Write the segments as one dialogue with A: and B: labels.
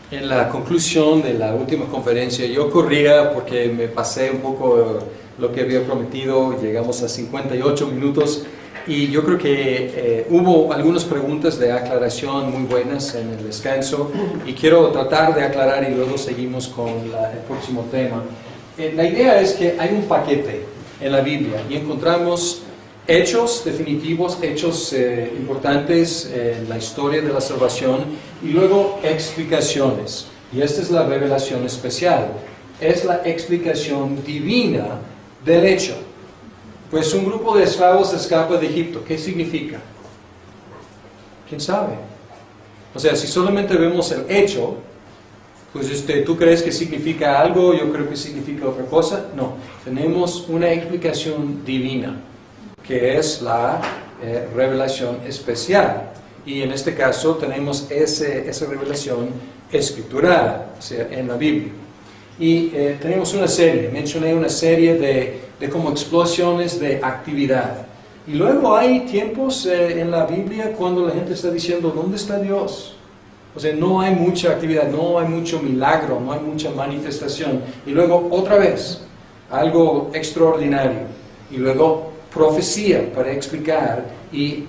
A: En la conclusión de la última conferencia, yo corría porque me pasé un poco lo que había prometido, llegamos a 58 minutos y yo creo que hubo algunas preguntas de aclaración muy buenas en el descanso y quiero tratar de aclarar y luego seguimos con el próximo tema. La idea es que hay un paquete en la Biblia y encontramos hechos definitivos, hechos importantes en la historia de la salvación y luego explicaciones. Y esta es la revelación especial. Es la explicación divina del hecho. Pues un grupo de esclavos escapa de Egipto. ¿Qué significa? ¿Quién sabe? O sea, si solamente vemos el hecho, pues ¿tú crees que significa algo? Yo creo que significa otra cosa. No, tenemos una explicación divina, que es la revelación especial. Y en este caso tenemos esa revelación escriturada, o sea, en la Biblia. Y tenemos una serie, mencioné una serie de como explosiones de actividad. Y luego hay tiempos en la Biblia cuando la gente está diciendo, ¿dónde está Dios? O sea, no hay mucha actividad, no hay mucho milagro, no hay mucha manifestación. Y luego otra vez, algo extraordinario. Y luego profecía para explicar y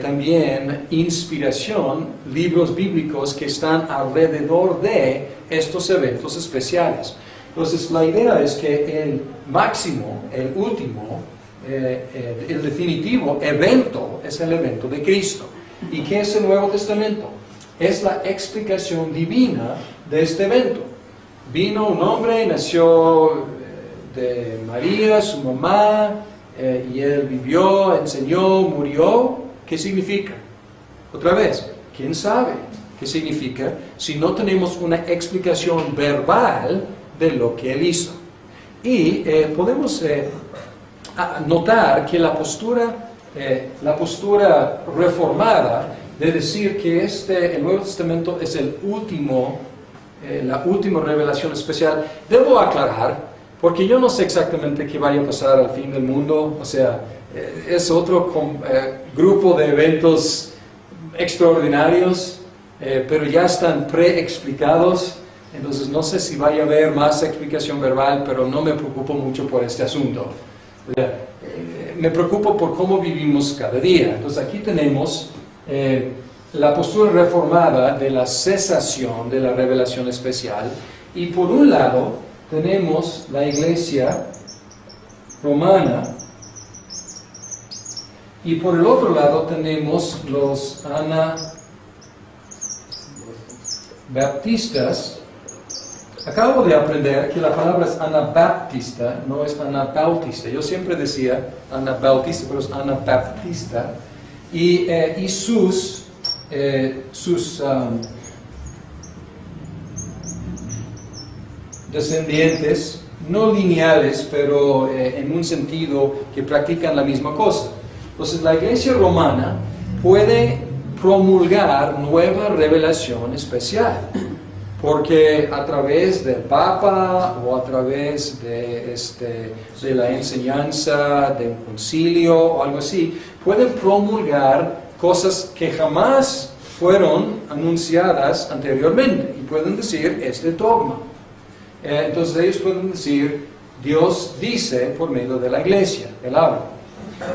A: también inspiración, libros bíblicos que están alrededor de estos eventos especiales. Entonces la idea es que el máximo, el último, el definitivo evento es el evento de Cristo. ¿Y qué es el Nuevo Testamento? Es la explicación divina de este evento. Vino un hombre, nació de María, su mamá, y él vivió, enseñó, murió. ¿Qué significa? Otra vez, ¿quién sabe qué significa si no tenemos una explicación verbal de lo que él hizo? Y podemos notar que la postura reformada de decir que el Nuevo Testamento es la última revelación especial, debo aclarar, porque yo no sé exactamente qué vaya a pasar al fin del mundo. O sea, es otro grupo de eventos extraordinarios, pero ya están preexplicados. Entonces no sé si vaya a haber más explicación verbal, pero no me preocupo mucho por este asunto. Me preocupo por cómo vivimos cada día. Entonces aquí tenemos la postura reformada de la cesación de la revelación especial. Y por un lado tenemos la iglesia romana y por el otro lado tenemos los anabaptistas. Acabo de aprender que la palabra es anabaptista, no es anabautista. Yo siempre decía anabautista, pero es anabaptista. Y sus descendientes, no lineales, pero en un sentido que practican la misma cosa. Entonces la iglesia romana puede promulgar nueva revelación especial, porque a través del Papa o a través de la enseñanza de un concilio o algo así, pueden promulgar cosas que jamás fueron anunciadas anteriormente y pueden decir este dogma. Entonces ellos pueden decir, Dios dice por medio de la iglesia, Él habla.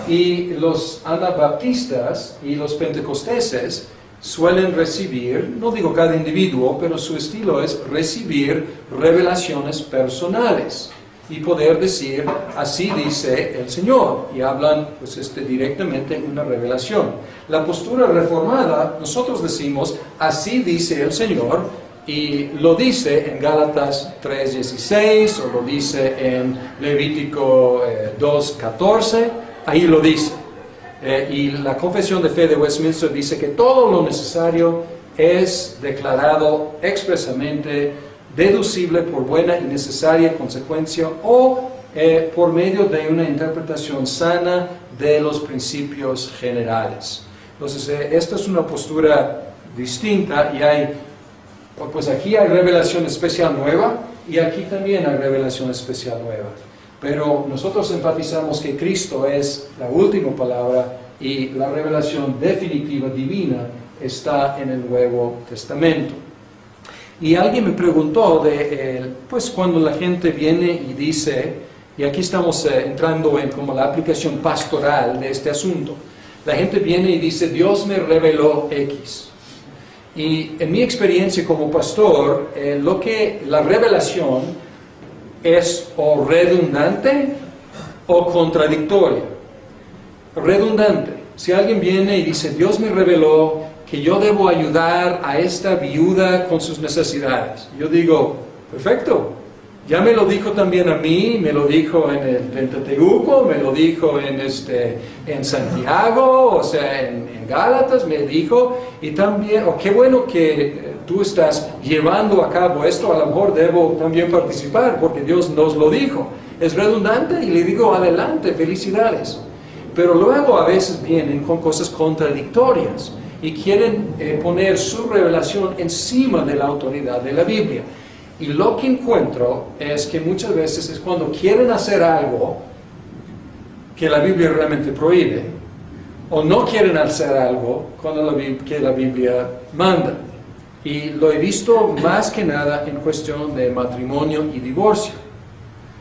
A: Y los anabaptistas y los pentecosteses suelen recibir, no digo cada individuo, pero su estilo es recibir revelaciones personales y poder decir, así dice el Señor, y hablan pues directamente una revelación. La postura reformada, nosotros decimos, así dice el Señor, y lo dice en Gálatas 3:16, o lo dice en Levítico 2:14, ahí lo dice. Y la Confesión de Fe de Westminster dice que todo lo necesario es declarado expresamente, deducible por buena y necesaria consecuencia o por medio de una interpretación sana de los principios generales. Entonces, esta es una postura distinta y pues aquí hay revelación especial nueva y aquí también hay revelación especial nueva. Pero nosotros enfatizamos que Cristo es la última palabra y la revelación definitiva divina está en el Nuevo Testamento. Y alguien me preguntó pues cuando la gente viene y dice, y aquí estamos entrando en como la aplicación pastoral de este asunto, la gente viene y dice, Dios me reveló X. Y en mi experiencia como pastor, la revelación es o redundante o contradictoria. Redundante. Si alguien viene y dice, Dios me reveló que yo debo ayudar a esta viuda con sus necesidades. Yo digo, perfecto, ya me lo dijo también a mí, me lo dijo en el Pentateuco, me lo dijo en Santiago, o sea, en Gálatas me dijo, y también, qué bueno que tú estás llevando a cabo esto, a lo mejor debo también participar, porque Dios nos lo dijo. Es redundante y le digo, adelante, felicidades. Pero luego a veces vienen con cosas contradictorias y quieren poner su revelación encima de la autoridad de la Biblia. Y lo que encuentro es que muchas veces es cuando quieren hacer algo que la Biblia realmente prohíbe, o no quieren hacer algo que la Biblia manda. Y lo he visto más que nada en cuestión de matrimonio y divorcio.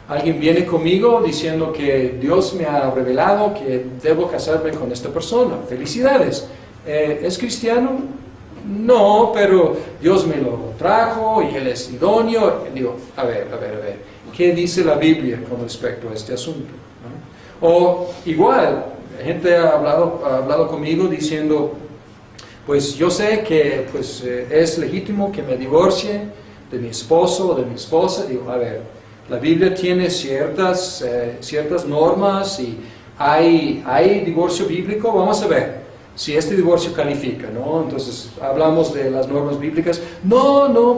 A: Alguien viene conmigo diciendo que Dios me ha revelado que debo casarme con esta persona. Felicidades. ¿Es cristiano? No, pero Dios me lo trajo y Él es idóneo. Y digo, a ver. ¿Qué dice la Biblia con respecto a este asunto? ¿No? O igual, gente ha hablado conmigo diciendo, pues yo sé que pues, es legítimo que me divorcie de mi esposo o de mi esposa. Digo, a ver. La Biblia tiene ciertas normas y hay divorcio bíblico. Vamos a ver si este divorcio califica, ¿no? Entonces hablamos de las normas bíblicas. No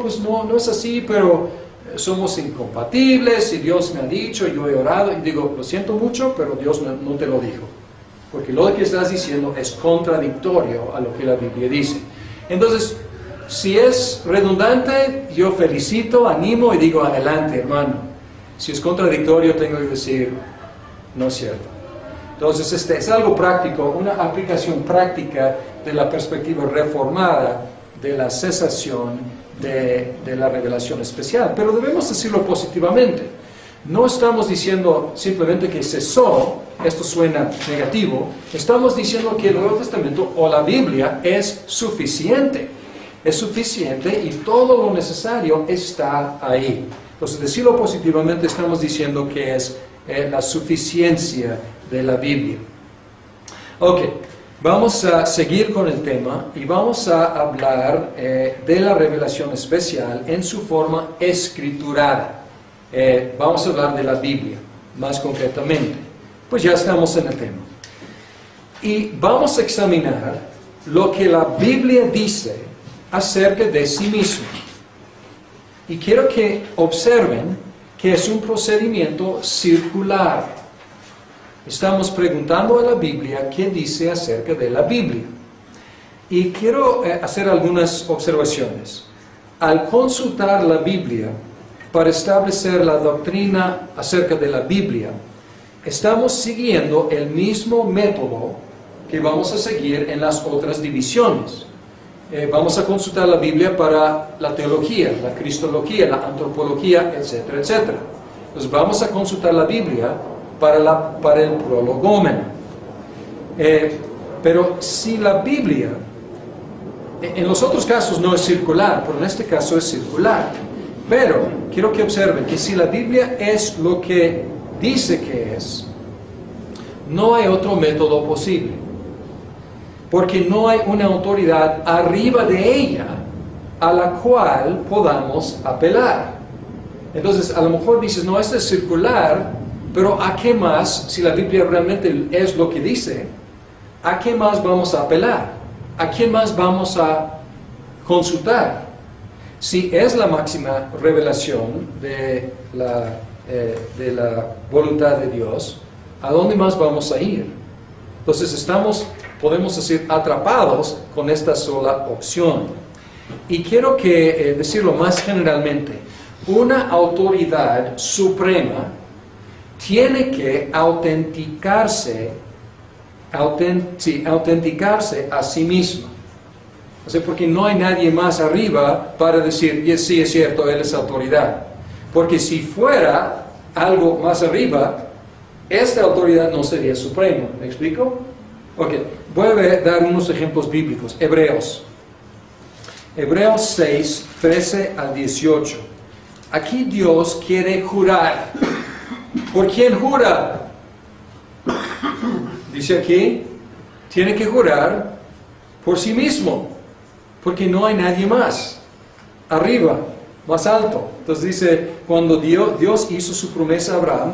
A: es así, pero somos incompatibles y Dios me ha dicho, yo he orado y digo, lo siento mucho, pero Dios no te lo dijo. Porque lo que estás diciendo es contradictorio a lo que la Biblia dice. Entonces, si es redundante, yo felicito, animo y digo, adelante, hermano. Si es contradictorio, tengo que decir, no es cierto. Entonces, es algo práctico, una aplicación práctica de la perspectiva reformada de la cesación de la revelación especial. Pero debemos decirlo positivamente. No estamos diciendo simplemente que cesó, esto suena negativo, estamos diciendo que el Nuevo Testamento o la Biblia es suficiente. Es suficiente y todo lo necesario está ahí. Entonces, decirlo positivamente, estamos diciendo que es la suficiencia de la Biblia. Ok, vamos a seguir con el tema y vamos a hablar de la revelación especial en su forma escriturada. Vamos a hablar de la Biblia, más concretamente. Pues ya estamos en el tema. Y vamos a examinar lo que la Biblia dice acerca de sí misma. Y quiero que observen que es un procedimiento circular. Estamos preguntando a la Biblia qué dice acerca de la Biblia. Y quiero hacer algunas observaciones. Al consultar la Biblia para establecer la doctrina acerca de la Biblia, estamos siguiendo el mismo método que vamos a seguir en las otras divisiones. Vamos a consultar la Biblia para la teología, la cristología, la antropología, etcétera, etcétera. Entonces vamos a consultar la Biblia para el prolegómeno. Pero si la Biblia, en los otros casos no es circular, pero en este caso es circular. Pero quiero que observen que si la Biblia es lo que dice que es, no hay otro método posible. Porque no hay una autoridad arriba de ella a la cual podamos apelar. Entonces, a lo mejor dices, no, esto es circular, pero ¿a qué más, si la Biblia realmente es lo que dice, a qué más vamos a apelar? ¿A quién más vamos a consultar? Si es la máxima revelación de la voluntad de Dios, ¿a dónde más vamos a ir? Entonces podemos decir, atrapados con esta sola opción. Y quiero decirlo más generalmente, una autoridad suprema tiene que autenticarse a sí misma. O sea, porque no hay nadie más arriba para decir, y sí, es cierto, Él es autoridad. Porque si fuera algo más arriba, esta autoridad no sería suprema. ¿Me explico? Ok, voy a dar unos ejemplos bíblicos. Hebreos 6, 13 al 18. Aquí Dios quiere jurar. ¿Por quién jura? Dice aquí, tiene que jurar por sí mismo, porque no hay nadie más arriba, más alto. Entonces dice, cuando Dios hizo su promesa a Abraham,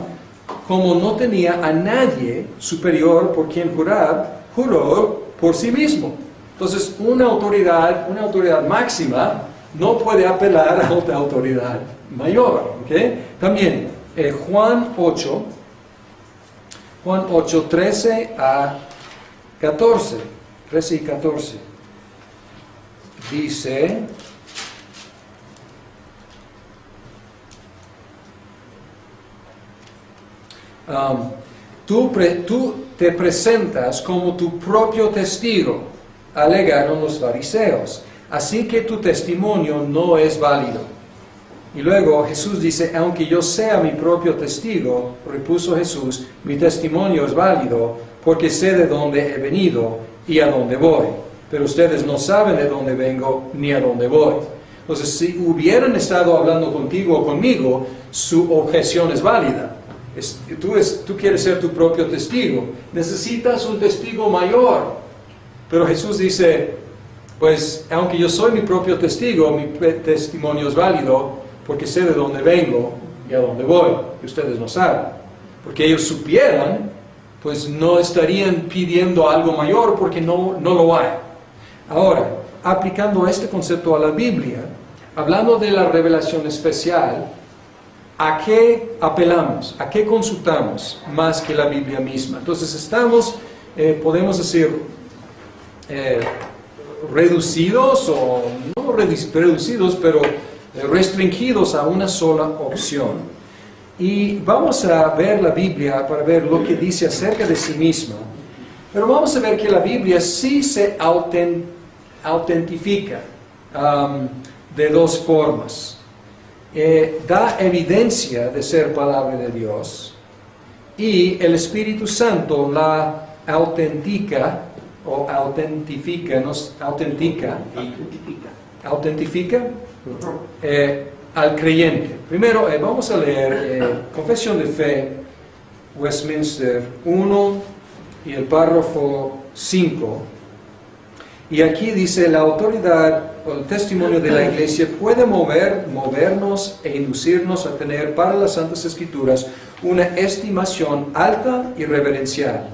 A: como no tenía a nadie superior por quien jurar, juró por sí mismo. Entonces una autoridad máxima no puede apelar a otra autoridad mayor. ¿Okay? También Juan 8, 13 a 14, 13 y 14, dice, tú te presentas como tu propio testigo, alegaron los fariseos, así que tu testimonio no es válido. Y luego Jesús dice, aunque yo sea mi propio testigo, repuso Jesús, mi testimonio es válido, porque sé de dónde he venido y a dónde voy. Pero ustedes no saben de dónde vengo ni a dónde voy. Entonces, si hubieran estado hablando contigo o conmigo, su objeción es válida. Tú quieres ser tu propio testigo. Necesitas un testigo mayor. Pero Jesús dice, pues, aunque yo soy mi propio testigo, mi testimonio es válido, porque sé de dónde vengo y a dónde voy, y ustedes no saben. Porque ellos supieran, pues no estarían pidiendo algo mayor, porque no lo hay. Ahora, aplicando este concepto a la Biblia, hablando de la revelación especial, ¿a qué apelamos? ¿A qué consultamos más que la Biblia misma? Entonces estamos, podemos decir, reducidos, o no reducidos, pero restringidos a una sola opción. Y vamos a ver la Biblia para ver lo que dice acerca de sí misma. Pero vamos a ver que la Biblia sí se autentifica de dos formas. Da evidencia de ser palabra de Dios, y el Espíritu Santo la autentica o autentifica al creyente. Primero vamos a leer Confesión de Fe, Westminster 1 y el párrafo 5. Y aquí dice, la autoridad o el testimonio de la Iglesia puede movernos e inducirnos a tener para las Santas Escrituras una estimación alta y reverencial,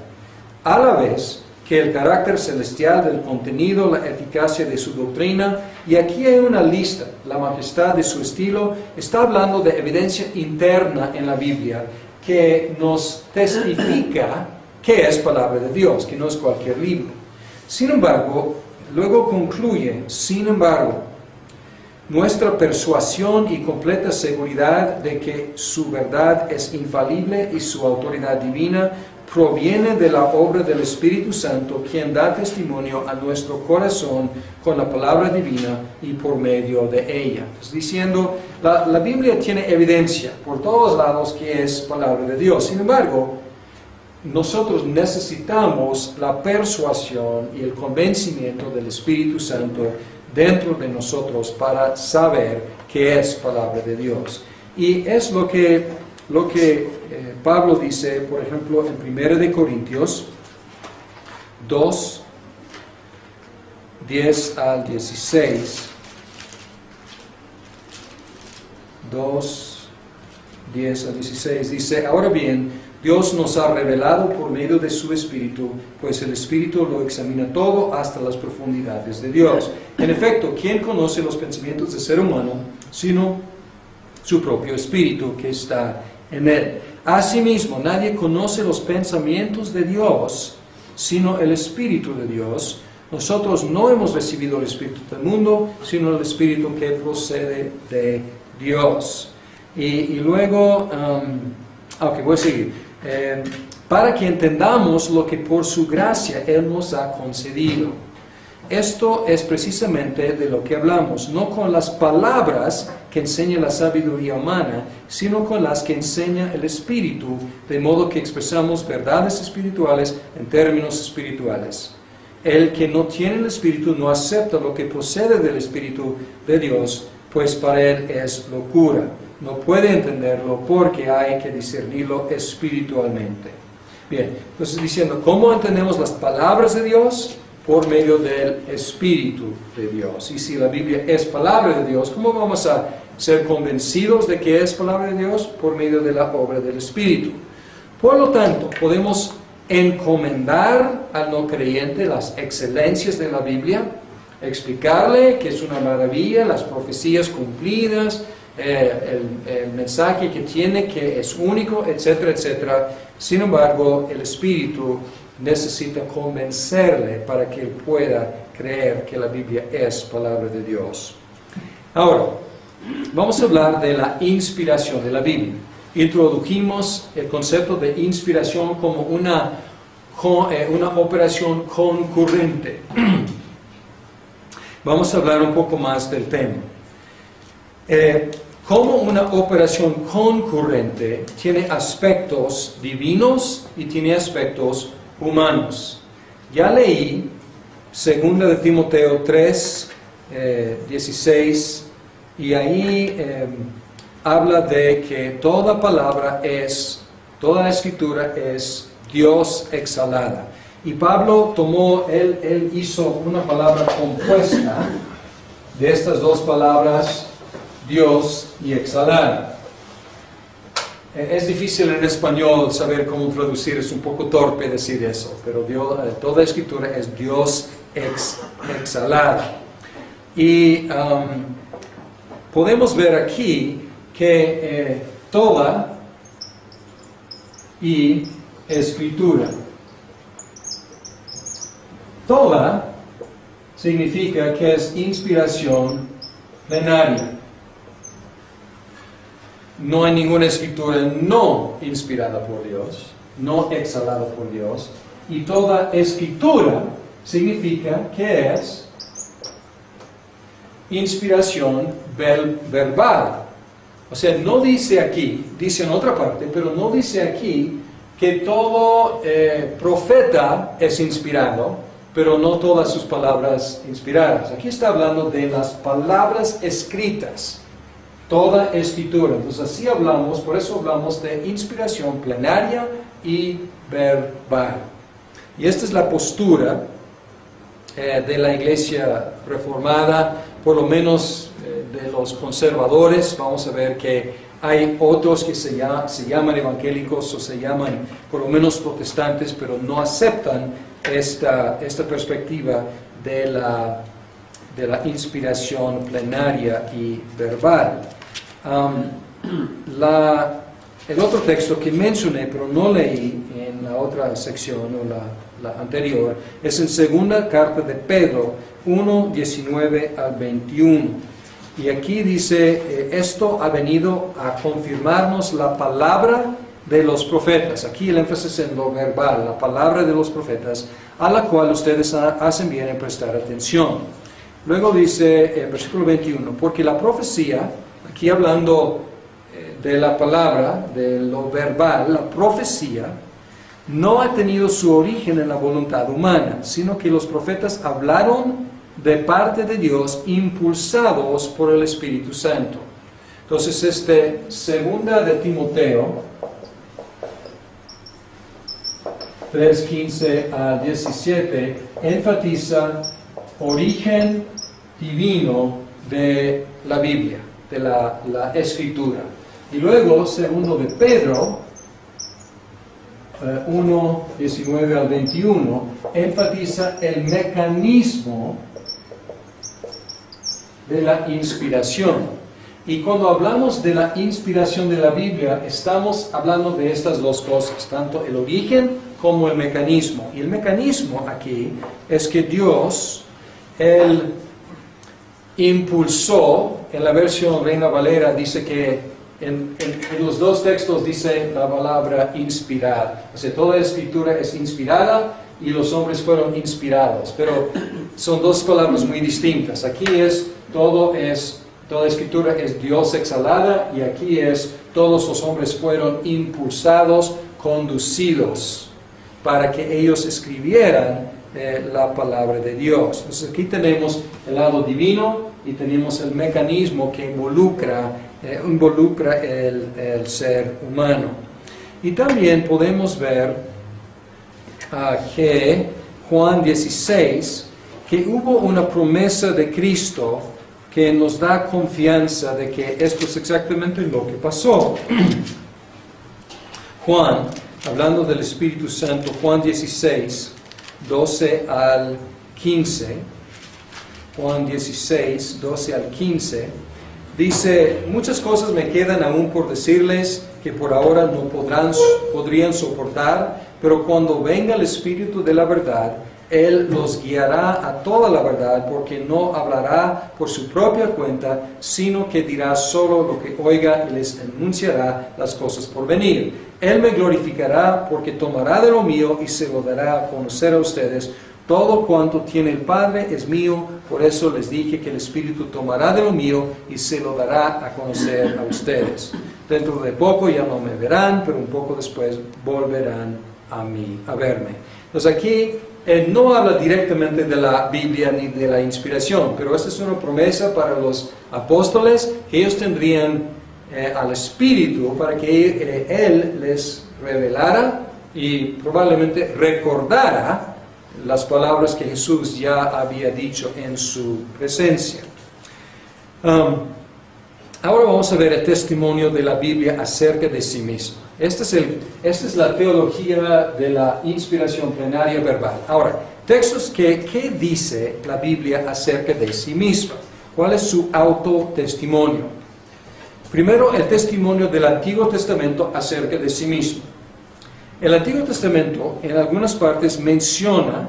A: a la vez que el carácter celestial del contenido, la eficacia de su doctrina, y aquí hay una lista, la majestad de su estilo. Está hablando de evidencia interna en la Biblia que nos testifica que es palabra de Dios, que no es cualquier libro. Sin embargo, luego concluye, sin embargo, nuestra persuasión y completa seguridad de que su verdad es infalible y su autoridad divina proviene de la obra del Espíritu Santo, quien da testimonio a nuestro corazón con la palabra divina y por medio de ella. Es diciendo, la Biblia tiene evidencia por todos lados que es palabra de Dios. Sin embargo, nosotros necesitamos la persuasión y el convencimiento del Espíritu Santo dentro de nosotros para saber que es palabra de Dios. Y es lo que Pablo dice, por ejemplo, en 1 de Corintios 2, 10 al 16. 2, 10 al 16 dice, ahora bien, Dios nos ha revelado por medio de su Espíritu, pues el Espíritu lo examina todo hasta las profundidades de Dios. En efecto, ¿quién conoce los pensamientos del ser humano sino su propio Espíritu que está en él? Asimismo, nadie conoce los pensamientos de Dios sino el Espíritu de Dios. Nosotros no hemos recibido el Espíritu del mundo, sino el Espíritu que procede de Dios. Y luego, voy a seguir. Para que entendamos lo que por su gracia Él nos ha concedido. Esto es precisamente de lo que hablamos, no con las palabras que enseña la sabiduría humana, sino con las que enseña el Espíritu, de modo que expresamos verdades espirituales en términos espirituales. El que no tiene el Espíritu no acepta lo que procede del Espíritu de Dios, pues para él es locura. No puede entenderlo porque hay que discernirlo espiritualmente. Bien, entonces diciendo, ¿cómo entendemos las palabras de Dios? Por medio del Espíritu de Dios. Y si la Biblia es palabra de Dios, ¿cómo vamos a ser convencidos de que es palabra de Dios? Por medio de la obra del Espíritu. Por lo tanto, podemos encomendar al no creyente las excelencias de la Biblia, explicarle que es una maravilla, las profecías cumplidas, el mensaje que tiene, que es único, etcétera, etcétera. Sin embargo, el Espíritu necesita convencerle para que él pueda creer que la Biblia es palabra de Dios. Ahora, vamos a hablar de la inspiración de la Biblia. Introdujimos el concepto de inspiración como una operación concurrente. Vamos a hablar un poco más del tema. Como una operación concurrente tiene aspectos divinos y tiene aspectos humanos. Ya leí 2 de Timoteo 3, 16, y ahí habla de que toda palabra toda escritura es Dios exhalada. Y Pablo él hizo una palabra compuesta de estas dos palabras, Dios y exhalada. Es difícil en español saber cómo traducir, es un poco torpe decir eso, pero toda escritura es Dios exhalada. Y podemos ver aquí que toda y escritura. Toda significa que es inspiración plenaria. No hay ninguna escritura no inspirada por Dios, no exhalada por Dios. Y toda escritura significa que es inspiración verbal. O sea, no dice aquí, dice en otra parte, pero no dice aquí que todo profeta es inspirado, pero no todas sus palabras inspiradas. Aquí está hablando de las palabras escritas. Toda escritura. Entonces así hablamos, por eso hablamos de inspiración plenaria y verbal. Y esta es la postura de la iglesia reformada, por lo menos de los conservadores. Vamos a ver que hay otros que se llaman evangélicos o se llaman por lo menos protestantes, pero no aceptan esta perspectiva de la inspiración plenaria y verbal. El otro texto que mencioné, pero no leí en la otra sección o la anterior, es en segunda carta de Pedro 1, 19 al 21. Y aquí dice, esto ha venido a confirmarnos la palabra de los profetas. Aquí el énfasis en lo verbal, la palabra de los profetas, a la cual ustedes hacen bien en prestar atención. Luego dice, versículo 21, porque la profecía, aquí hablando de la palabra, de lo verbal, la profecía no ha tenido su origen en la voluntad humana, sino que los profetas hablaron de parte de Dios, impulsados por el Espíritu Santo. Entonces, segunda de Timoteo 3:15 a 17 enfatiza origen divino de la Biblia, de la Escritura. Y luego, segundo de Pedro 1, 19 al 21, enfatiza el mecanismo de la inspiración. Y cuando hablamos de la inspiración de la Biblia, estamos hablando de estas dos cosas, tanto el origen como el mecanismo. Y el mecanismo aquí es que Dios, Él impulsó, en la versión Reina Valera dice que en los dos textos dice la palabra inspirar. O sea, toda escritura es inspirada y los hombres fueron inspirados. Pero son dos palabras muy distintas. Aquí toda escritura es Dios exhalada, y aquí todos los hombres fueron impulsados, conducidos, para que ellos escribieran la palabra de Dios. Entonces aquí tenemos el lado divino y tenemos el mecanismo que involucra el ser humano. Y también podemos ver que Juan 16, que hubo una promesa de Cristo que nos da confianza de que esto es exactamente lo que pasó. Juan, hablando del Espíritu Santo, Juan 16, 12 al 15, Juan 16, 12 al 15, dice: muchas cosas me quedan aún por decirles que por ahora no podrían soportar, pero cuando venga el Espíritu de la verdad, Él los guiará a toda la verdad, porque no hablará por su propia cuenta, sino que dirá solo lo que oiga y les anunciará las cosas por venir. Él me glorificará, porque tomará de lo mío y se lo dará a conocer a ustedes. Todo cuanto tiene el Padre es mío, por eso les dije que el Espíritu tomará de lo mío y se lo dará a conocer a ustedes. Dentro de poco ya no me verán, pero un poco después volverán a verme. Entonces aquí no habla directamente de la Biblia ni de la inspiración, pero esta es una promesa para los apóstoles, que ellos tendrían al Espíritu para que Él les revelara y probablemente recordara las palabras que Jesús ya había dicho en su presencia. Ahora vamos a ver el testimonio de la Biblia acerca de sí misma. Esta es la teología de la inspiración plenaria verbal. Ahora, textos ¿qué dice la Biblia acerca de sí misma? ¿Cuál es su autotestimonio? Primero, el testimonio del Antiguo Testamento acerca de sí mismo. El Antiguo Testamento en algunas partes menciona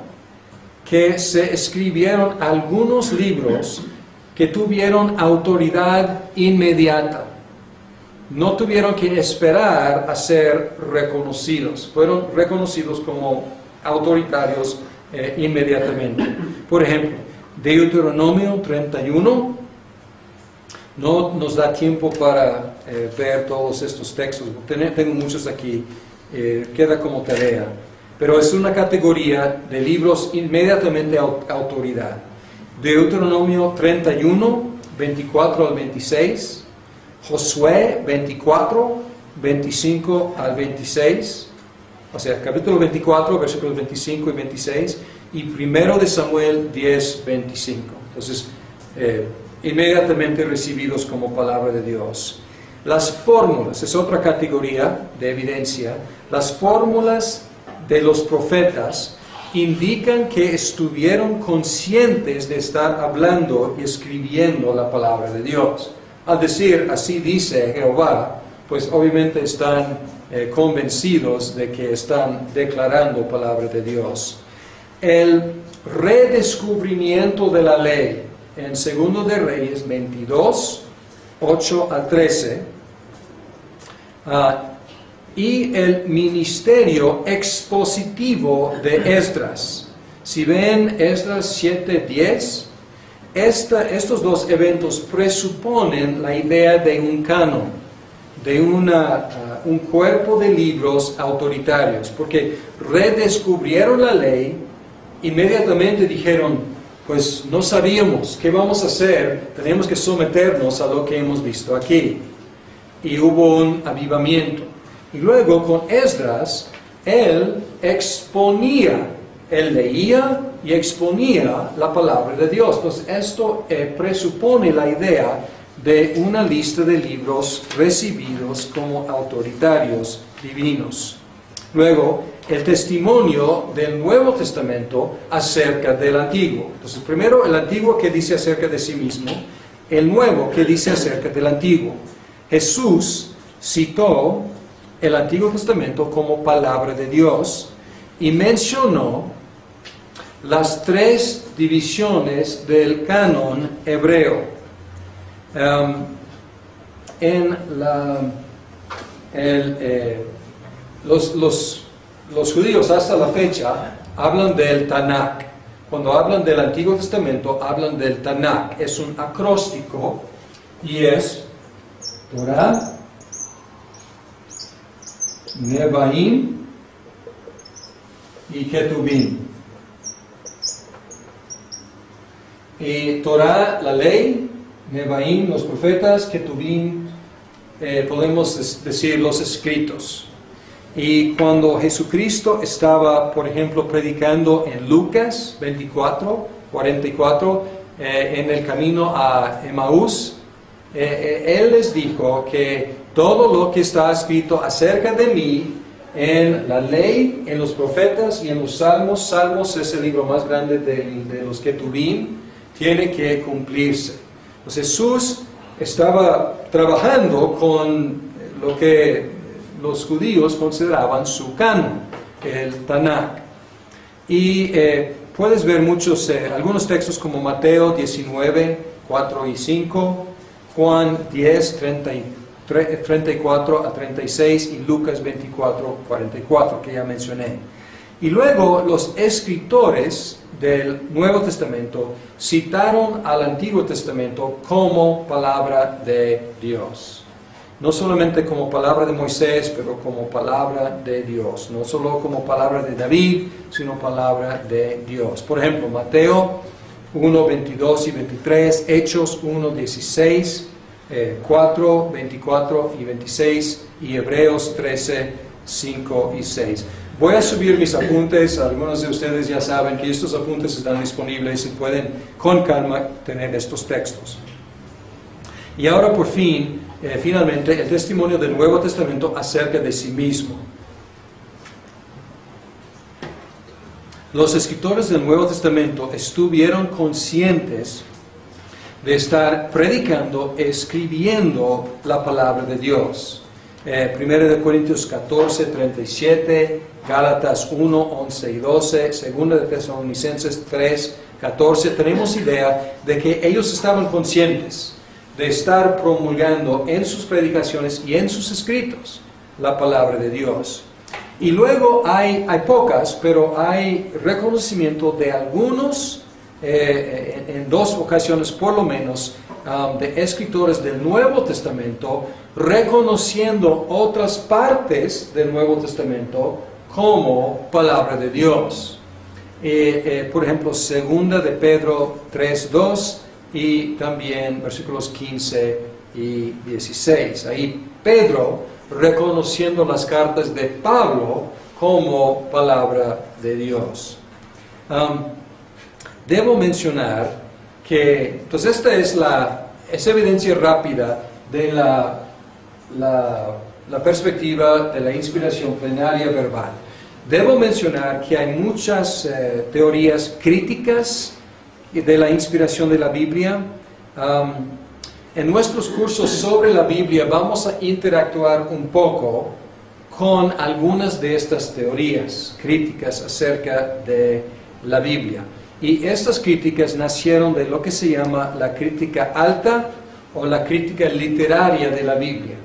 A: que se escribieron algunos libros que tuvieron autoridad inmediata. No tuvieron que esperar a ser reconocidos. Fueron reconocidos como autoritarios inmediatamente. Por ejemplo, Deuteronomio 31. No nos da tiempo para ver todos estos textos. Tengo muchos aquí. Queda como tarea. Pero es una categoría de libros inmediatamente autoridad. Deuteronomio 31, 24 al 26. Josué 24, 25 al 26, o sea, capítulo 24, versículos 25 y 26, y primero de Samuel 10, 25. Entonces, inmediatamente recibidos como palabra de Dios. Las fórmulas, es otra categoría de evidencia. Las fórmulas de los profetas indican que estuvieron conscientes de estar hablando y escribiendo la palabra de Dios. Al decir, así dice Jehová, pues obviamente están convencidos de que están declarando palabra de Dios. El redescubrimiento de la ley en 2 de Reyes 22, 8 a 13, y el ministerio expositivo de Esdras. Si ven Esdras 7, 10, estos dos eventos presuponen la idea de un canon, de un cuerpo de libros autoritarios, porque redescubrieron la ley, inmediatamente dijeron, pues no sabíamos, ¿qué vamos a hacer? Tenemos que someternos a lo que hemos visto aquí. Y hubo un avivamiento. Y luego con Esdras, él exponía, él leía y exponía la palabra de Dios. Entonces esto presupone la idea de una lista de libros recibidos como autoritarios divinos. Luego, el testimonio del Nuevo Testamento acerca del Antiguo. Entonces, primero el Antiguo que dice acerca de sí mismo, el Nuevo que dice acerca del Antiguo. Jesús citó el Antiguo Testamento como palabra de Dios y mencionó las tres divisiones del canon hebreo. Los judíos hasta la fecha hablan del Tanakh. Cuando hablan del Antiguo Testamento, hablan del Tanakh. Es un acróstico y es Torah, Nevaim y Ketuvim. Y Torah, la ley, Nevaim, los profetas, Ketuvim, podemos decir los escritos. Y cuando Jesucristo estaba, por ejemplo, predicando en Lucas 24, 44, en el camino a Emaús, Él les dijo que todo lo que está escrito acerca de mí en la ley, en los profetas y en los salmos, Salmos es el libro más grande de los Ketuvim, tiene que cumplirse. Entonces Jesús estaba trabajando con lo que los judíos consideraban su canon, el Tanakh. Y puedes ver algunos textos como Mateo 19, 4 y 5, Juan 10, 34 a 36 y Lucas 24, 44, que ya mencioné. Y luego los escritores del Nuevo Testamento citaron al Antiguo Testamento como palabra de Dios. No solamente como palabra de Moisés, pero como palabra de Dios. No solo como palabra de David, sino palabra de Dios. Por ejemplo, Mateo 1, 22 y 23, Hechos 1, 16, 4, 24 y 26, y Hebreos 13, 5 y 6. Voy a subir mis apuntes. Algunos de ustedes ya saben que estos apuntes están disponibles y pueden con calma tener estos textos. Y ahora por fin, finalmente, el testimonio del Nuevo Testamento acerca de sí mismo. Los escritores del Nuevo Testamento estuvieron conscientes de estar predicando, escribiendo la palabra de Dios. 1 Corintios 14, 37, Gálatas 1, 11 y 12, 2 de Tesalonicenses 3, 14. Tenemos idea de que ellos estaban conscientes de estar promulgando en sus predicaciones y en sus escritos la palabra de Dios. Y luego hay pocas, pero hay reconocimiento de algunos, en dos ocasiones por lo menos, de escritores del Nuevo Testamento, reconociendo otras partes del Nuevo Testamento como palabra de Dios. Por ejemplo, 2 de Pedro 3:2 y también versículos 15 y 16. Ahí Pedro reconociendo las cartas de Pablo como palabra de Dios. Debo mencionar que, entonces esta es evidencia rápida de la perspectiva de la inspiración plenaria verbal. Debo mencionar que hay muchas teorías críticas de la inspiración de la Biblia. En nuestros cursos sobre la Biblia vamos a interactuar un poco con algunas de estas teorías críticas acerca de la Biblia. Y estas críticas nacieron de lo que se llama la crítica alta o la crítica literaria de la Biblia.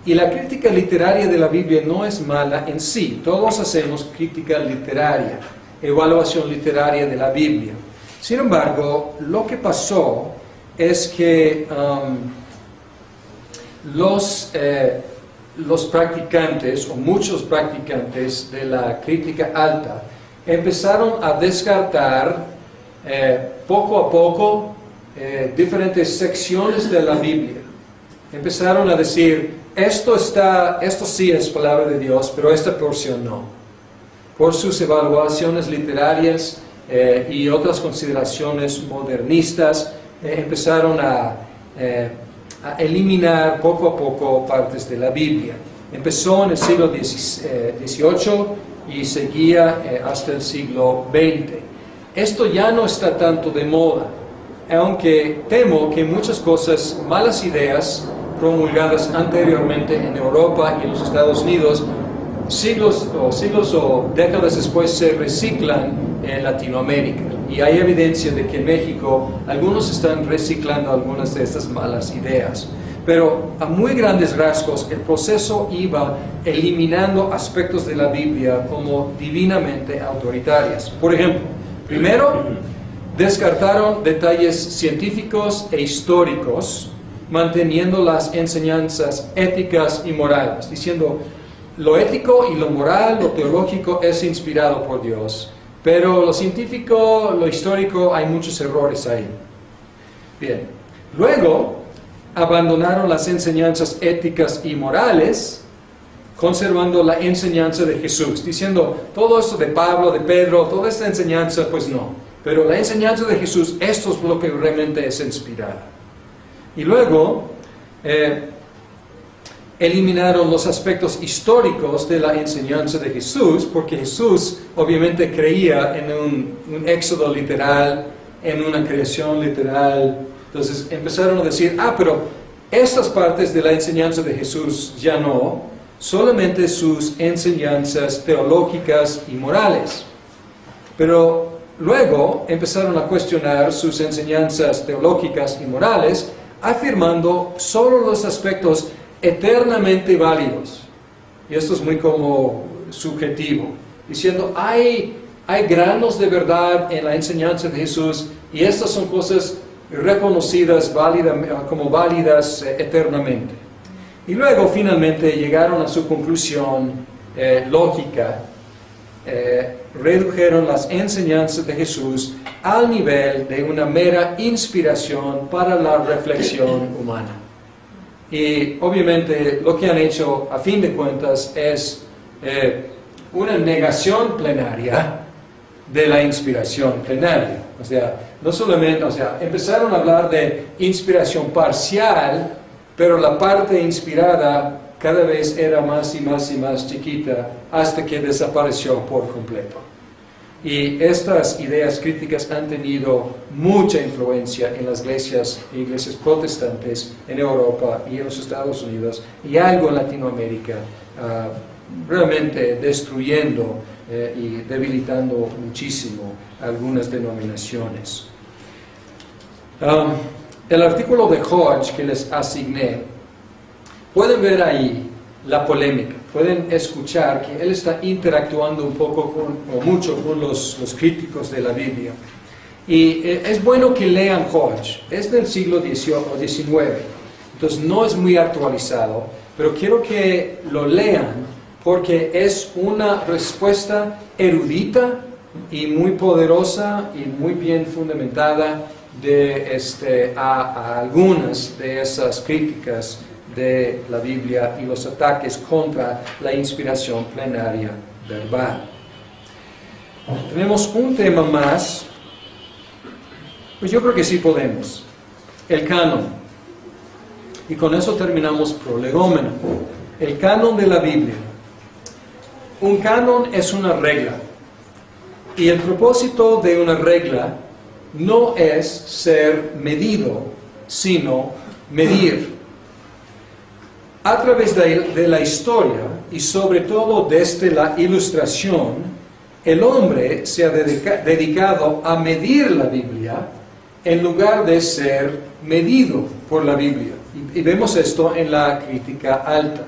A: Y la crítica literaria de la Biblia no es mala en sí. Todos hacemos crítica literaria, evaluación literaria de la Biblia. Sin embargo, lo que pasó es que los practicantes, o muchos practicantes de la crítica alta, empezaron a descartar poco a poco diferentes secciones de la Biblia. Empezaron a decir, esto sí es palabra de Dios, pero esta porción no. Por sus evaluaciones literarias y otras consideraciones modernistas, empezaron a eliminar poco a poco partes de la Biblia. Empezó en el siglo XVIII y seguía hasta el siglo XX. Esto ya no está tanto de moda, aunque temo que muchas cosas, malas ideas promulgadas anteriormente en Europa y en los Estados Unidos, siglos o décadas después se reciclan en Latinoamérica. Y hay evidencia de que en México algunos están reciclando algunas de estas malas ideas. pero a muy grandes rasgos el proceso iba eliminando aspectos de la Biblia como divinamente autoritarias. Por ejemplo, primero, descartaron detalles científicos e históricos, manteniendo las enseñanzas éticas y morales, diciendo lo ético y lo moral, lo teológico es inspirado por Dios, pero lo científico, lo histórico, hay muchos errores ahí. Bien, luego abandonaron las enseñanzas éticas y morales, conservando la enseñanza de Jesús, diciendo todo esto de Pablo, de Pedro, toda esta enseñanza, pues no. Pero la enseñanza de Jesús, esto es lo que realmente es inspirada. Y luego eliminaron los aspectos históricos de la enseñanza de Jesús, porque Jesús obviamente creía en un éxodo literal, en una creación literal. Entonces empezaron a decir, pero estas partes de la enseñanza de Jesús ya no, solamente sus enseñanzas teológicas y morales. Pero luego empezaron a cuestionar sus enseñanzas teológicas y morales, afirmando solo los aspectos eternamente válidos. Y esto es muy como subjetivo, diciendo, hay granos de verdad en la enseñanza de Jesús, y estas son cosas reconocidas como válidas eternamente. Y luego finalmente llegaron a su conclusión lógica, redujeron las enseñanzas de Jesús al nivel de una mera inspiración para la reflexión humana. Y obviamente lo que han hecho a fin de cuentas es una negación plenaria de la inspiración plenaria. O sea, no solamente, empezaron a hablar de inspiración parcial, pero la parte inspirada cada vez era más y más y más chiquita hasta que desapareció por completo. Y estas ideas críticas han tenido mucha influencia en las iglesias protestantes en Europa y en los Estados Unidos y algo en Latinoamérica, realmente destruyendo y debilitando muchísimo algunas denominaciones. El artículo de Hodge que les asigné, pueden ver ahí la polémica, pueden escuchar que él está interactuando un poco o mucho con los críticos de la Biblia. Y es bueno que lean Hodge, es del siglo XIX, entonces no es muy actualizado, pero quiero que lo lean porque es una respuesta erudita y muy poderosa y muy bien fundamentada a algunas de esas críticas de la Biblia y los ataques contra la inspiración plenaria verbal. Tenemos un tema más, pues yo creo que sí podemos, el canon. Y con eso terminamos prolegómeno. El canon de la Biblia. Un canon es una regla. Y el propósito de una regla no es ser medido, sino medir. A través de la historia, y sobre todo desde la Ilustración, el hombre se ha dedicado a medir la Biblia en lugar de ser medido por la Biblia. Y vemos esto en la crítica alta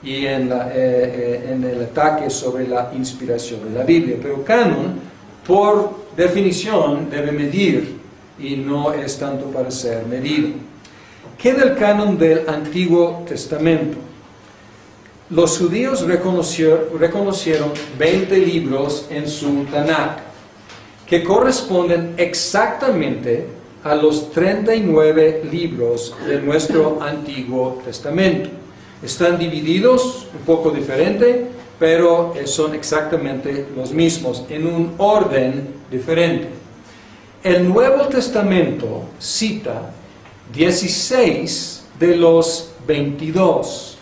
A: y en el ataque sobre la inspiración de la Biblia. Pero canon, por definición, debe medir y no es tanto para ser medido. ¿Qué del canon del Antiguo Testamento? Los judíos reconocieron 20 libros en su Tanakh, que corresponden exactamente a los 39 libros de nuestro Antiguo Testamento. Están divididos un poco diferente, pero son exactamente los mismos, en un orden diferente. El Nuevo Testamento cita 16 de los 22,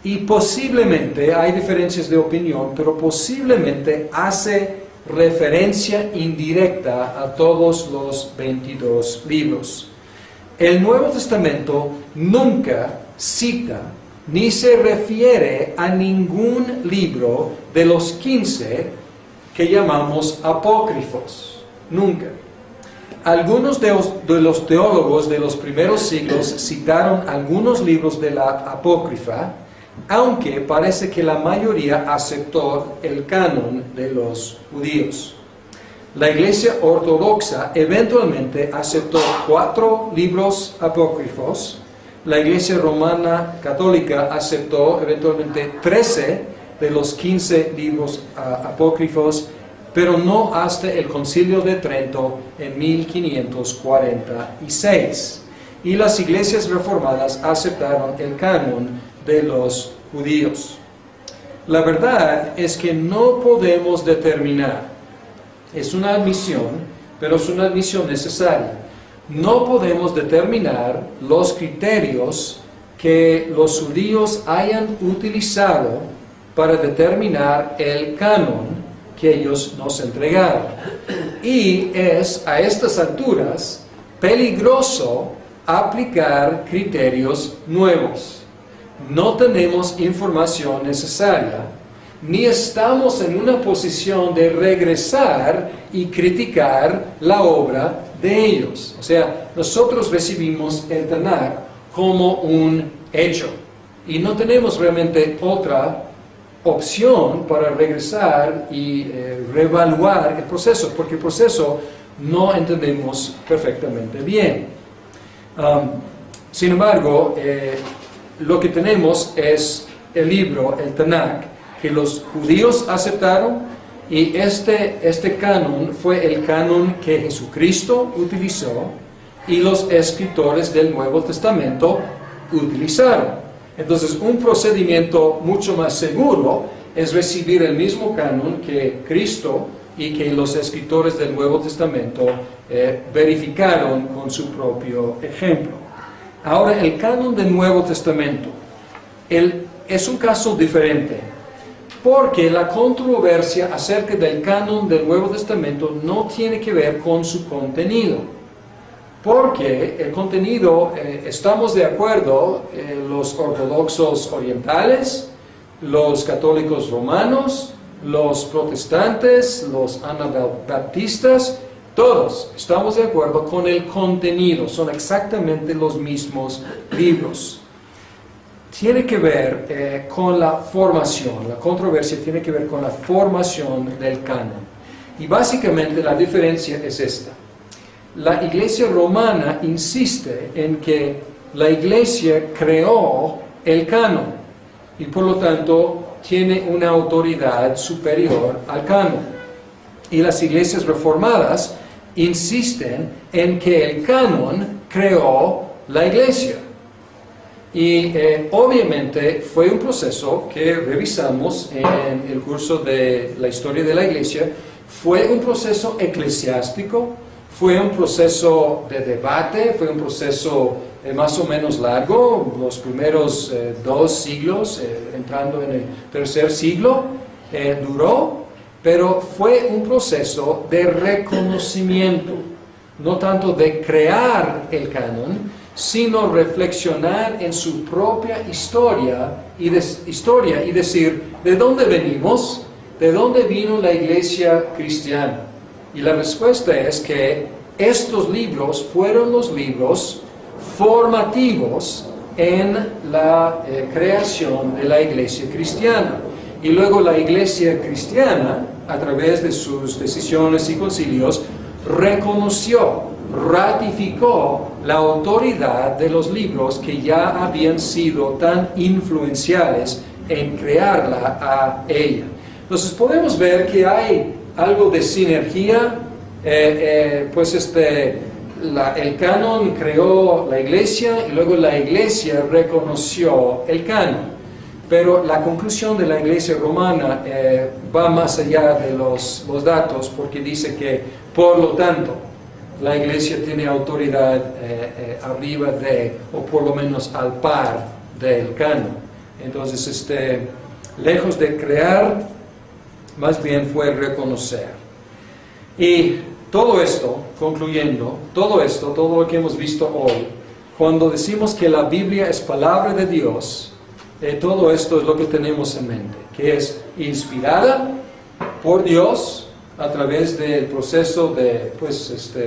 A: y posiblemente, hay diferencias de opinión, pero posiblemente hace referencia indirecta a todos los 22 libros. El Nuevo Testamento nunca cita ni se refiere a ningún libro de los 15 que llamamos apócrifos. Nunca. Algunos de los teólogos de los primeros siglos citaron algunos libros de la Apócrifa, aunque parece que la mayoría aceptó el canon de los judíos. La Iglesia Ortodoxa eventualmente aceptó 4 libros apócrifos. La Iglesia Romana Católica aceptó eventualmente 13 de los 15 libros apócrifos, pero no hasta el Concilio de Trento en 1546. Y las iglesias reformadas aceptaron el canon de los judíos. La verdad es que no podemos determinar, es una admisión, pero es una admisión necesaria. No podemos determinar los criterios que los judíos hayan utilizado para determinar el canon que ellos nos entregaron. Y es a estas alturas peligroso aplicar criterios nuevos. No tenemos información necesaria, ni estamos en una posición de regresar y criticar la obra de ellos. O sea, nosotros recibimos el Tanakh como un hecho y no tenemos realmente otra opción para regresar y reevaluar el proceso, porque el proceso no entendemos perfectamente bien. Sin embargo, lo que tenemos es el libro, el Tanakh, que los judíos aceptaron, y este canon fue el canon que Jesucristo utilizó y los escritores del Nuevo Testamento utilizaron. Entonces, un procedimiento mucho más seguro es recibir el mismo canon que Cristo y que los escritores del Nuevo Testamento verificaron con su propio ejemplo. Ahora, el canon del Nuevo Testamento es un caso diferente, porque la controversia acerca del canon del Nuevo Testamento no tiene que ver con su contenido. Porque el contenido, estamos de acuerdo, los ortodoxos orientales, los católicos romanos, los protestantes, los anabaptistas, todos estamos de acuerdo con el contenido, son exactamente los mismos libros. Tiene que ver con la formación, la controversia tiene que ver con la formación del canon. Y básicamente la diferencia es esta. La Iglesia romana insiste en que la Iglesia creó el canon y por lo tanto tiene una autoridad superior al canon. Y las iglesias reformadas insisten en que el canon creó la Iglesia. Y obviamente fue un proceso que revisamos en el curso de la historia de la Iglesia. Fue un proceso eclesiástico. Fue un proceso de debate, fue un proceso más o menos largo, los primeros 2 siglos, entrando en el 3er siglo, duró, pero fue un proceso de reconocimiento, no tanto de crear el canon, sino reflexionar en su propia historia y decir, ¿de dónde venimos? ¿De dónde vino la iglesia cristiana? Y la respuesta es que estos libros fueron los libros formativos en la creación de la iglesia cristiana. Y luego la iglesia cristiana, a través de sus decisiones y concilios, reconoció, ratificó la autoridad de los libros que ya habían sido tan influenciales en crearla a ella. Entonces podemos ver que hay algo de sinergia, el canon creó la iglesia y luego la iglesia reconoció el canon. Pero la conclusión de la iglesia romana va más allá de los datos, porque dice que, por lo tanto, la iglesia tiene autoridad arriba de, o por lo menos al par del canon. Entonces, lejos de crear, más bien fue reconocer. Y todo esto, concluyendo, todo lo que hemos visto hoy, cuando decimos que la Biblia es palabra de Dios, todo esto es lo que tenemos en mente, que es inspirada por Dios a través del proceso de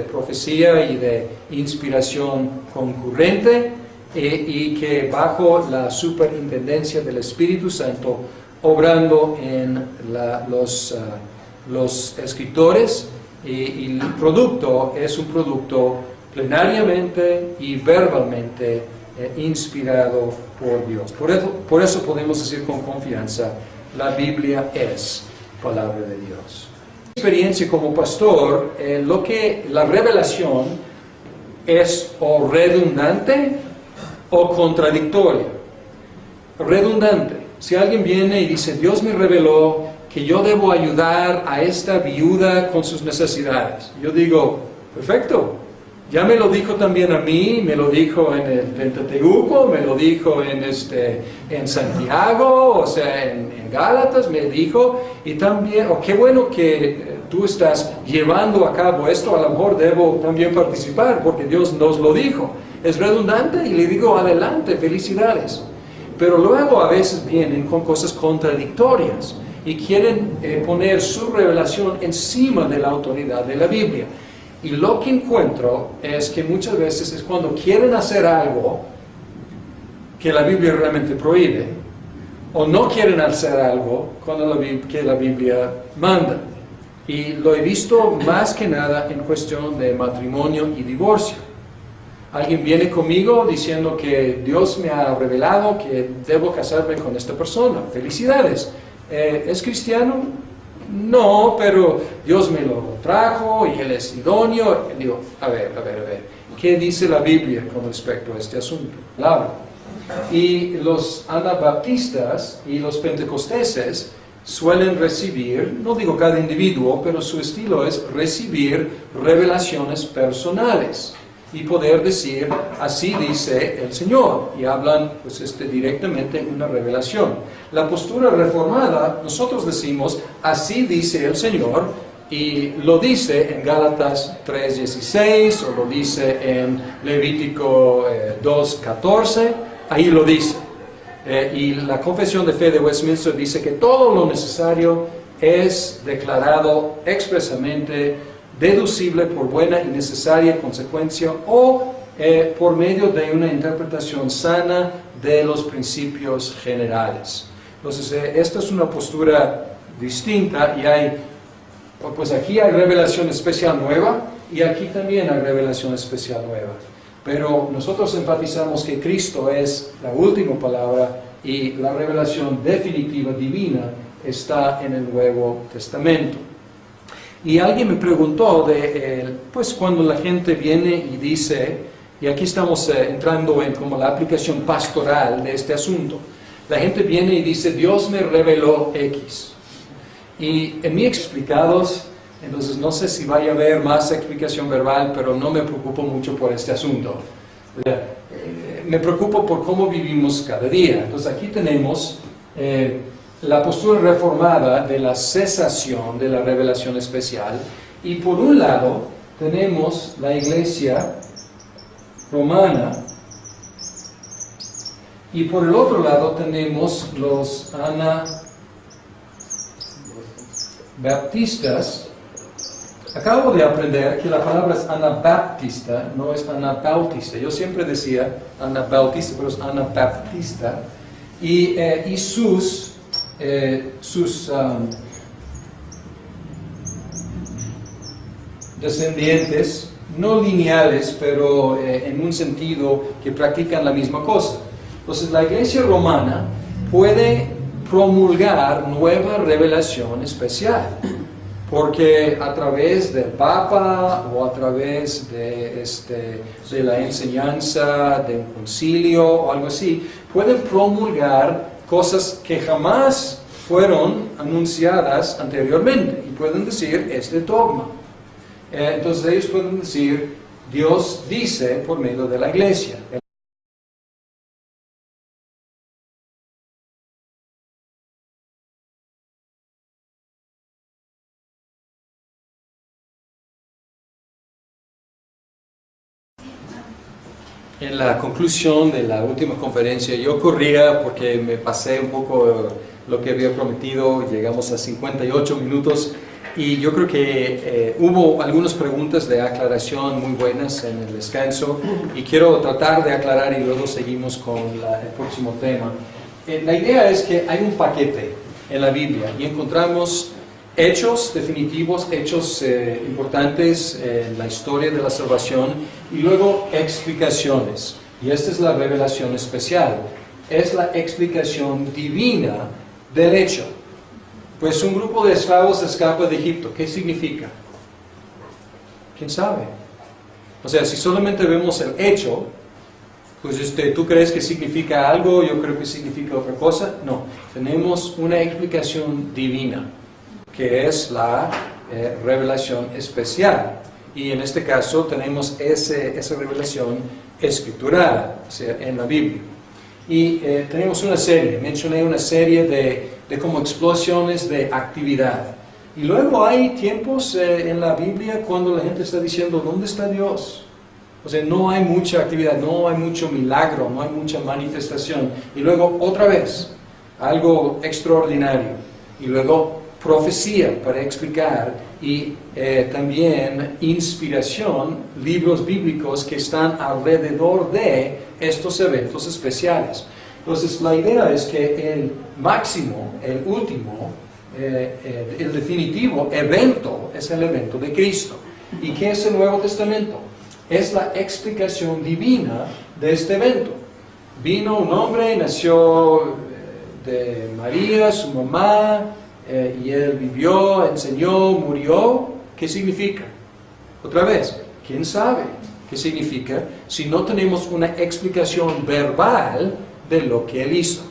A: profecía y de inspiración concurrente, y que bajo la superintendencia del Espíritu Santo, obrando en los escritores, y el producto es un producto plenariamente y verbalmente inspirado por Dios. Por eso podemos decir con confianza, la Biblia es palabra de Dios. Mi experiencia como pastor, la revelación es o redundante o contradictoria. Redundante. Si alguien viene y dice, Dios me reveló que yo debo ayudar a esta viuda con sus necesidades. Yo digo, perfecto. Ya me lo dijo también a mí, me lo dijo en el Pentateuco, me lo dijo en Santiago, o sea, en Gálatas me dijo, y también, qué bueno que tú estás llevando a cabo esto, a lo mejor debo también participar, porque Dios nos lo dijo. Es redundante y le digo, adelante, felicidades. Pero luego a veces vienen con cosas contradictorias y quieren poner su revelación encima de la autoridad de la Biblia. Y lo que encuentro es que muchas veces es cuando quieren hacer algo que la Biblia realmente prohíbe, o no quieren hacer algo que la Biblia manda. Y lo he visto más que nada en cuestión de matrimonio y divorcio. Alguien viene conmigo diciendo que Dios me ha revelado que debo casarme con esta persona. Felicidades. ¿Es cristiano? No, pero Dios me lo trajo y Él es idóneo. Y digo, a ver. ¿Qué dice la Biblia con respecto a este asunto? Palabra. Y los anabaptistas y los pentecosteses suelen recibir, no digo cada individuo, pero su estilo es recibir revelaciones personales y poder decir, así dice el Señor, y hablan directamente una revelación. La postura reformada, nosotros decimos, así dice el Señor, y lo dice en Gálatas 3:16, o lo dice en Levítico 2:14, ahí lo dice. Y la Confesión de Fe de Westminster dice que todo lo necesario es declarado expresamente deducible por buena y necesaria consecuencia o por medio de una interpretación sana de los principios generales. Entonces, esta es una postura distinta y aquí hay revelación especial nueva y aquí también hay revelación especial nueva. Pero nosotros enfatizamos que Cristo es la última palabra y la revelación definitiva divina está en el Nuevo Testamento. Y alguien me preguntó cuando la gente viene y dice, y aquí estamos entrando en como la aplicación pastoral de este asunto, la gente viene y dice, Dios me reveló X. Y en mi explicados, entonces no sé si vaya a haber más explicación verbal, pero no me preocupo mucho por este asunto. Me preocupo por cómo vivimos cada día. Entonces aquí tenemos la postura reformada de la cesación de la revelación especial, y por un lado tenemos la iglesia romana y por el otro lado tenemos los anabaptistas. Acabo de aprender que la palabra es anabaptista, no es anabautista. Yo siempre decía anabautista, pero es anabaptista. Y sus descendientes, no lineales, pero en un sentido que practican la misma cosa. Entonces la iglesia romana puede promulgar nueva revelación especial, porque a través del Papa o a través de la enseñanza de un concilio o algo así, pueden promulgar cosas que jamás fueron anunciadas anteriormente y pueden decir, este dogma. Entonces ellos pueden decir, Dios dice por medio de la iglesia. En la conclusión de la última conferencia, yo corría porque me pasé un poco lo que había prometido, llegamos a 58 minutos Y yo creo que hubo algunas preguntas de aclaración muy buenas en el descanso y quiero tratar de aclarar y luego seguimos con el próximo tema. La idea es que hay un paquete en la Biblia y encontramos hechos definitivos, hechos importantes en la historia de la salvación y luego explicaciones. Y esta es la revelación especial, es la explicación divina del hecho. Pues un grupo de esclavos escapa de Egipto. ¿Qué significa? ¿Quién sabe? O sea, si solamente vemos el hecho, pues ¿tú crees que significa algo? Yo creo que significa otra cosa. No, tenemos una explicación divina, que es la revelación especial. Y en este caso tenemos esa revelación escriturada, o sea, en la Biblia. Y tenemos una serie, mencioné una serie de como explosiones de actividad. Y luego hay tiempos en la Biblia cuando la gente está diciendo, ¿dónde está Dios? O sea, no hay mucha actividad, no hay mucho milagro, no hay mucha manifestación. Y luego otra vez, algo extraordinario. Y luego profecía para explicar y también inspiración, libros bíblicos que están alrededor de estos eventos especiales. Entonces la idea es que el máximo, el último, el definitivo evento es el evento de Cristo. ¿Y qué es el Nuevo Testamento? Es la explicación divina de este evento. Vino un hombre, nació de María, su mamá, y él vivió, enseñó, murió. ¿Qué significa? Otra vez, ¿quién sabe qué significa si no tenemos una explicación verbal de lo que él hizo?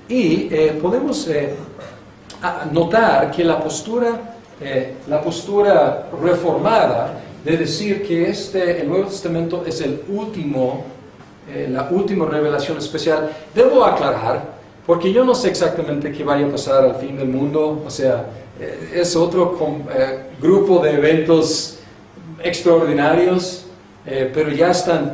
A: Y podemos notar que la postura reformada de decir que el Nuevo Testamento es la última revelación especial, debo aclarar, porque yo no sé exactamente qué vaya a pasar al fin del mundo, o sea, es otro grupo de eventos extraordinarios, pero ya están